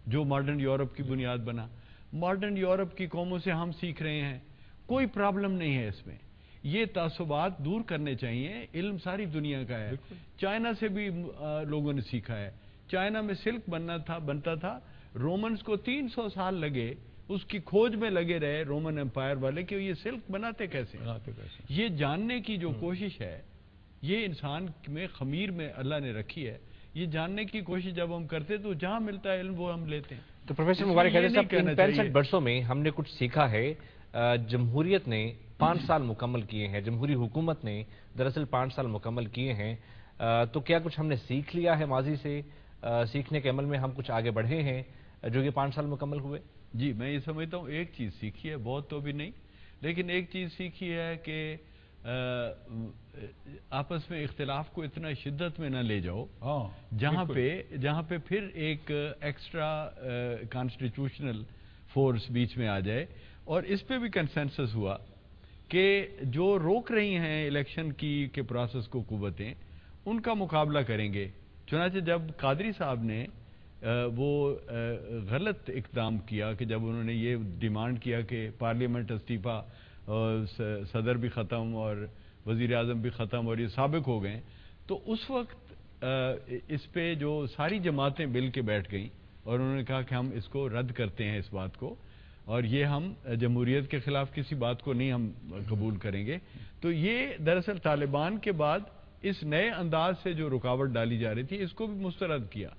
جو ماڈرن یورپ کی بنیاد بنا. ماڈرن یورپ کی قوموں سے ہم سیکھ رہے ہیں, کوئی پرابلم نہیں ہے اس میں. یہ تعصبات دور کرنے چاہیے. علم ساری دنیا کا ہے. چائنا سے بھی لوگوں نے سیکھا ہے. چائنا میں سلک بنتا تھا. رومنز کو 300 سال لگے, اس کی کھوج میں لگے رہے رومن امپائر والے کہ یہ سلک بناتے کیسے. یہ جاننے کی جو کوشش ہے یہ انسان میں خمیر میں اللہ نے رکھی ہے. یہ جاننے کی کوشش جب ہم کرتے تو جہاں ملتا ہے علم وہ ہم لیتے ہیں. تو پروفیسر مبارک حیدر صاحب, 65 برسوں میں ہم نے کچھ سیکھا ہے. جمہوریت نے 5 سال مکمل کیے ہیں, جمہوری حکومت نے دراصل 5 سال مکمل کیے ہیں. تو کیا کچھ ہم نے سیکھ لیا ہے ماضی سے؟ سیکھنے کے عمل میں ہم کچھ آگے بڑھے ہیں جو یہ 5 سال مکمل ہوئے؟ جی میں یہ سمجھتا ہوں ایک چیز سیکھی ہے, بہت تو بھی نہیں, لیکن ایک چیز سیکھی ہے کہ آپس میں اختلاف کو اتنا شدت میں نہ لے جاؤ جہاں پہ پھر ایک ایکسٹرا کانسٹیٹیوشنل فورس بیچ میں آ جائے. اور اس پہ بھی کنسنسس ہوا کہ جو روک رہی ہیں الیکشن کے پروسیس کو قوتیں, ان کا مقابلہ کریں گے. چنانچہ جب قادری صاحب نے وہ غلط اقدام کیا کہ جب انہوں نے یہ ڈیمانڈ کیا کہ پارلیمنٹ استعفیٰ, صدر بھی ختم اور وزیر اعظم بھی ختم اور یہ سابق ہو گئے, تو اس وقت اس پہ جو ساری جماعتیں مل کے بیٹھ گئیں اور انہوں نے کہا کہ ہم اس کو رد کرتے ہیں اس بات کو, اور یہ ہم جمہوریت کے خلاف کسی بات کو نہیں ہم قبول کریں گے. تو یہ دراصل طالبان کے بعد اس نئے انداز سے جو رکاوٹ ڈالی جا رہی تھی اس کو بھی مسترد کیا.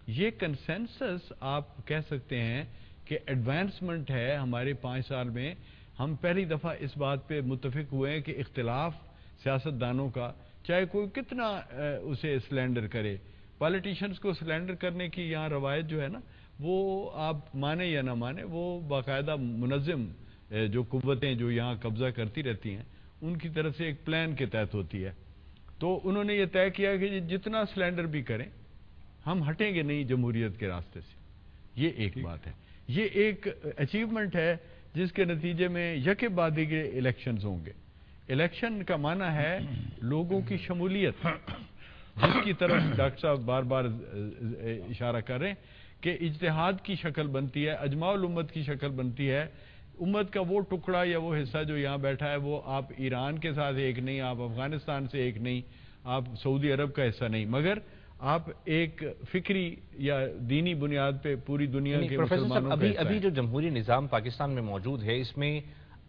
یہ کنسنسس آپ کہہ سکتے ہیں کہ ایڈوانسمنٹ ہے ہمارے 5 سال میں. ہم پہلی دفعہ اس بات پہ متفق ہوئے ہیں کہ اختلاف سیاستدانوں کا, چاہے کوئی کتنا اسے سلینڈر کرے, پالیٹیشنز کو سلینڈر کرنے کی یہاں روایت جو ہے نا, وہ آپ مانے یا نہ مانے, وہ باقاعدہ منظم جو قوتیں جو یہاں قبضہ کرتی رہتی ہیں ان کی طرف سے ایک پلان کے تحت ہوتی ہے. تو انہوں نے یہ طے کیا کہ جتنا سلینڈر بھی کریں ہم ہٹیں گے نہیں جمہوریت کے راستے سے. یہ ایک بات ہے, یہ ایک اچیومنٹ ہے جس کے نتیجے میں یکے بعد دیگر الیکشنز ہوں گے. الیکشن کا معنی ہے لوگوں کی شمولیت. جس کی طرف ڈاکٹر صاحب بار بار اشارہ کر رہے ہیں کہ اجتہاد کی شکل بنتی ہے، اجماع الامت کی شکل بنتی ہے، امت کا وہ ٹکڑا یا وہ حصہ جو یہاں بیٹھا ہے وہ آپ ایران کے ساتھ ایک نہیں، آپ افغانستان سے ایک نہیں، آپ سعودی عرب کا حصہ نہیں، مگر آپ ایک فکری یا دینی بنیاد پہ پوری دنیا کے مسلمانوں کا حصہ ابھی ہیں۔ جو جمہوری نظام پاکستان میں موجود ہے اس میں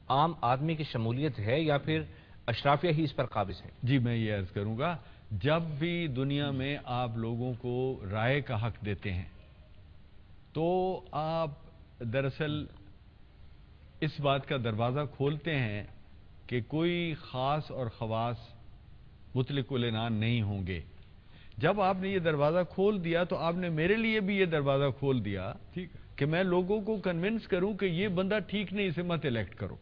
عام آدمی کی شمولیت ہے یا پھر اشرافیہ ہی اس پر قابض ہیں؟ جی میں یہ عرض کروں گا، جب بھی دنیا میں آپ لوگوں کو رائے کا حق دیتے ہیں تو آپ دراصل اس بات کا دروازہ کھولتے ہیں کہ کوئی خاص اور خواص مطلق العنان نہیں ہوں گے۔ جب آپ نے یہ دروازہ کھول دیا تو آپ نے میرے لیے بھی یہ دروازہ کھول دیا کہ میں لوگوں کو کنونس کروں کہ یہ بندہ ٹھیک نہیں، اسے مت الیکٹ کرو۔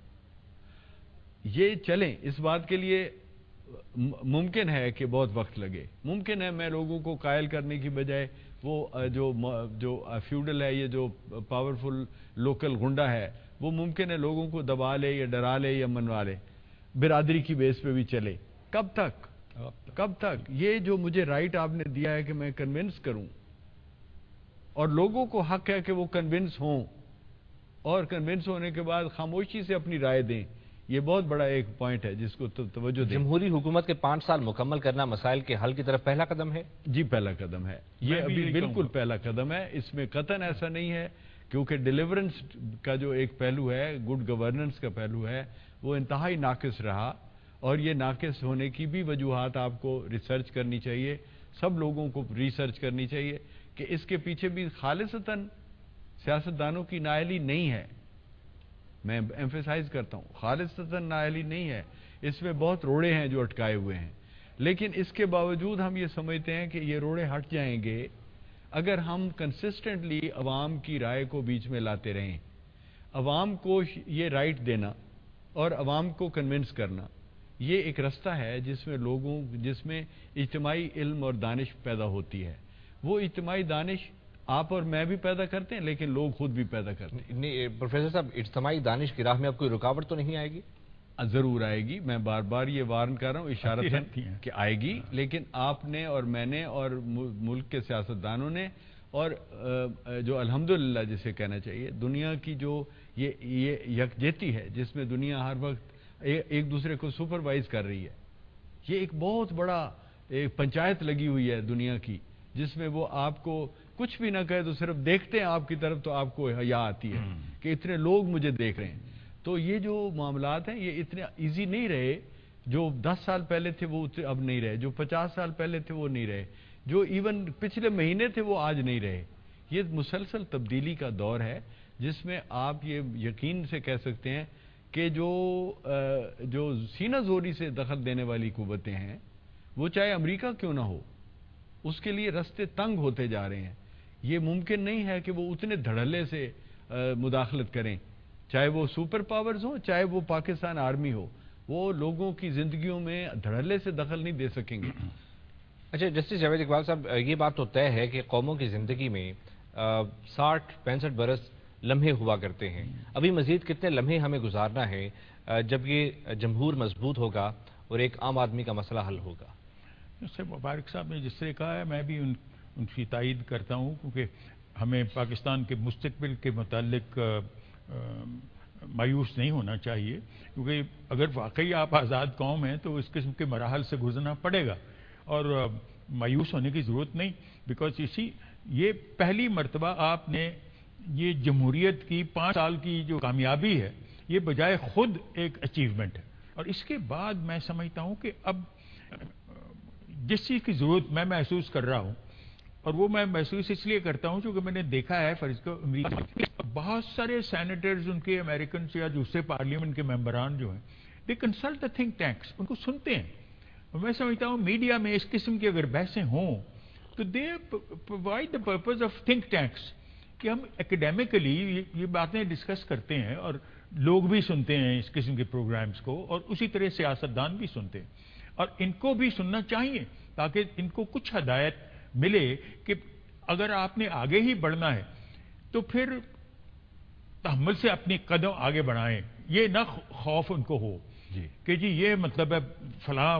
یہ چلیں، اس بات کے لیے ممکن ہے کہ بہت وقت لگے، ممکن ہے میں لوگوں کو قائل کرنے کی بجائے وہ جو فیوڈل ہے، یہ جو پاورفل لوکل گنڈا ہے، وہ ممکن ہے لوگوں کو دبا لے یا ڈرا لے یا منوا لے، برادری کی بیس پہ بھی چلے۔ کب تک یہ جو مجھے رائٹ آپ نے دیا ہے کہ میں کنونس کروں، اور لوگوں کو حق ہے کہ وہ کنونس ہوں، اور کنونس ہونے کے بعد خاموشی سے اپنی رائے دیں، یہ بہت بڑا ایک پوائنٹ ہے جس کو توجہ دیں۔ جمہوری حکومت کے 5 سال مکمل کرنا مسائل کے حل کی طرف پہلا قدم ہے؟ جی پہلا قدم ہے، یہ ابھی بالکل پہلا قدم ہے، اس میں قطعاً ایسا نہیں ہے، کیونکہ ڈیلیورنس کا جو ایک پہلو ہے، گڈ گورننس کا پہلو ہے، وہ انتہائی ناقص رہا، اور یہ ناقص ہونے کی بھی وجوہات آپ کو ریسرچ کرنی چاہیے، سب لوگوں کو ریسرچ کرنی چاہیے کہ اس کے پیچھے بھی خالصتاً سیاستدانوں کی نااہلی نہیں ہے، میں ایمفیسائز کرتا ہوں، خالصتاً نااہلی نہیں ہے، اس میں بہت روڑے ہیں جو اٹکائے ہوئے ہیں، لیکن اس کے باوجود ہم یہ سمجھتے ہیں کہ یہ روڑے ہٹ جائیں گے اگر ہم کنسسٹنٹلی عوام کی رائے کو بیچ میں لاتے رہیں، عوام کو یہ رائٹ دینا اور عوام کو کنونس کرنا، یہ ایک رستہ ہے جس میں اجتماعی علم اور دانش پیدا ہوتی ہے۔ وہ اجتماعی دانش آپ اور میں بھی پیدا کرتے ہیں، لیکن لوگ خود بھی پیدا کرتے ہیں۔ پروفیسر صاحب، اجتماعی دانش کی راہ میں اب کوئی رکاوٹ تو نہیں آئے گی؟ ضرور آئے گی، میں بار بار یہ وارن کر رہا ہوں اشارتاً کہ آئے گی، لیکن آپ نے اور میں نے اور ملک کے سیاستدانوں نے اور جو الحمدللہ جسے کہنا چاہیے دنیا کی جو یہ یکجہتی ہے جس میں دنیا ہر وقت ایک دوسرے کو سپروائز کر رہی ہے، یہ ایک بہت بڑا ایک پنچایت لگی ہوئی ہے دنیا کی، جس میں وہ آپ کو کچھ بھی نہ کہے تو صرف دیکھتے ہیں آپ کی طرف تو آپ کو حیا آتی ہے کہ اتنے لوگ مجھے دیکھ رہے ہیں۔ تو یہ جو معاملات ہیں یہ اتنے ایزی نہیں رہے، جو 10 سال پہلے تھے وہ اب نہیں رہے، جو 50 سال پہلے تھے وہ نہیں رہے، جو ایون پچھلے مہینے تھے وہ آج نہیں رہے۔ یہ مسلسل تبدیلی کا دور ہے جس میں آپ یہ یقین سے کہہ سکتے ہیں کہ جو سینہ زوری سے دخل دینے والی قوتیں ہیں، وہ چاہے امریکہ کیوں نہ ہو، اس کے لیے رستے تنگ ہوتے جا رہے ہیں۔ یہ ممکن نہیں ہے کہ وہ اتنے دھڑلے سے مداخلت کریں، چاہے وہ سپر پاورز ہوں، چاہے وہ پاکستان آرمی ہو، وہ لوگوں کی زندگیوں میں دھڑلے سے دخل نہیں دے سکیں گے۔ اچھا جسٹس جاوید اقبال صاحب، یہ بات تو طے ہے کہ قوموں کی زندگی میں 60-65 برس لمحے ہوا کرتے ہیں، ابھی مزید کتنے لمحے ہمیں گزارنا ہے جب یہ جمہور مضبوط ہوگا اور ایک عام آدمی کا مسئلہ حل ہوگا؟ مبارک صاحب نے جس طرح کہا ہے میں بھی ان کی تائید کرتا ہوں، کیونکہ ہمیں پاکستان کے مستقبل کے متعلق مایوس نہیں ہونا چاہیے، کیونکہ اگر واقعی آپ آزاد قوم ہیں تو اس قسم کے مراحل سے گزرنا پڑے گا، اور مایوس ہونے کی ضرورت نہیں، بیکاز یہ پہلی مرتبہ آپ نے یہ جمہوریت کی 5 سال کی جو کامیابی ہے یہ بجائے خود ایک اچیومنٹ ہے، اور اس کے بعد میں سمجھتا ہوں کہ اب جس چیز کی ضرورت میں محسوس کر رہا ہوں، اور وہ میں محسوس اس لیے کرتا ہوں کیونکہ میں نے دیکھا ہے فرض کو امریکہ بہت سارے سینیٹرز ان کے امریکن یا دوسرے پارلیمنٹ کے ممبران جو ہیں دے کنسلٹ دا تھنک ٹینکس، ان کو سنتے ہیں، اور میں سمجھتا ہوں میڈیا میں اس قسم کی اگر بحثیں ہوں تو they provide the purpose of think tanks, کہ ہم اکیڈیمکلی یہ باتیں ڈسکس کرتے ہیں اور لوگ بھی سنتے ہیں اس قسم کے پروگرامز کو، اور اسی طرح سیاستدان بھی سنتے ہیں، اور ان کو بھی سننا چاہیے تاکہ ان کو کچھ ہدایت ملے کہ اگر آپ نے آگے ہی بڑھنا ہے تو پھر تحمل سے اپنی قدم آگے بڑھائیں، یہ نہ خوف ان کو ہو کہ جی یہ مطلب ہے فلاں